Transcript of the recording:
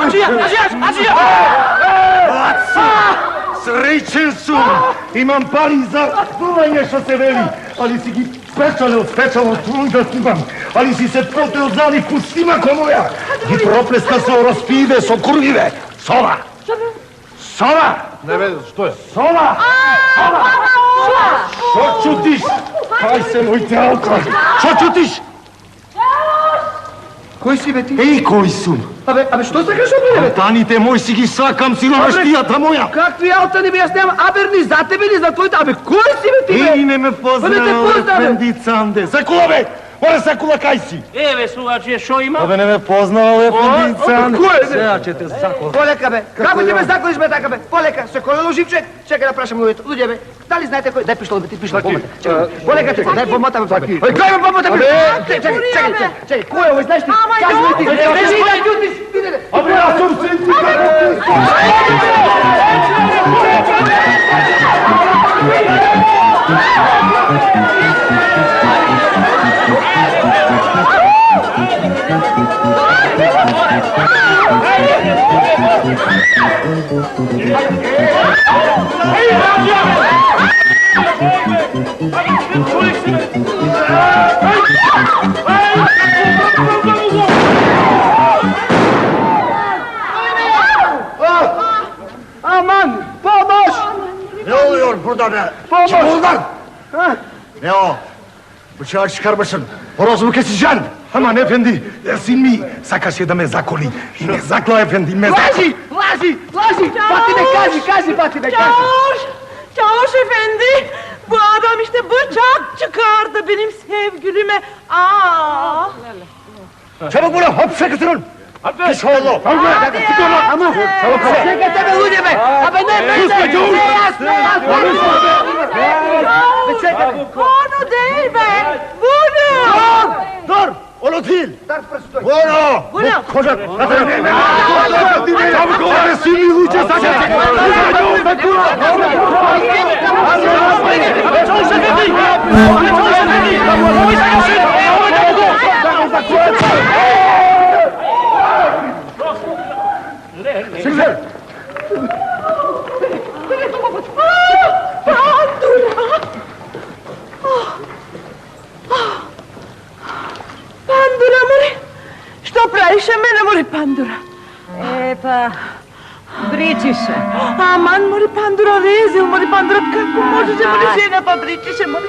Аджија! Среќен сум! Имам пари за плување што се вели, али си ги спечалил да снимам, али си се потел за них по снимако моја. Ги проплеска се распиде со курвиве. Сова! Сова! Не бе, што е? Сова! Што чутиш? Кај се моите алкази? Што чутиш? Кој си бе ти? Еј, кој сум? Абе, што сакаш од мене, бе? Алтаните мој си ги сакам, сиромаштијата моја. Какви алтани бе, јас немам, абе, ни за тебе, ни за твоите, абе, кој си бе ти, бе? Еј, не ме познава, Ефенди Цанде. Секула, бе! Море, Секула, кај си? Еве, слугаче, шо има? Абе, не ме познава, Ефенди Цанде. Кој е, бе? Сега ќе те закола. Полека, бе. Како ќе ме заколиш, бе, така, бе? Полека, се кој е живчек? Чекај да прашам луѓето. Луѓе, бе, дали знаете кој? Дај пиштол, бе, ти пиштол, помата. Полека, чекај, дај помата, бе. Ој, кој ме помата, бе? Чекај, кој е, ој, знаеш ти? Кажи ти, кажи да љутиш, виделе. Абе, јас сум Aman, pomoć! Ne oluyor burada be? Pomoć! Çık oradan! Ne o? Bıçağı çıkarmışsın. Horozumu keseceksin. Aman efendi, sin mi? Sakaš da me zakoli. Me zakla efendi, me zakla. Laži! Pa ti me kaži, pa ti me kaži. Çavuş efendi, bu adam işte bıçak çıkardı benim sevgilime. Çabuk bunu hapse götürün. Pis oğlu. Ama, çekete be lüdje be. Abe ne, Sus be çavuş. Onu değil ben, bunu. Dur, onu değil. Bunu. Bunu. Koca. Çabuk ol. Sin mi lüdje sakaš? Çavuş efendi. Sizler! Pandura, mori. Što praviš mene, mori Pandura? Pa, briči se. Aman, mori Pandura, rezil, mori Pandura, kako možeš, mori žena, pa briči se, mori.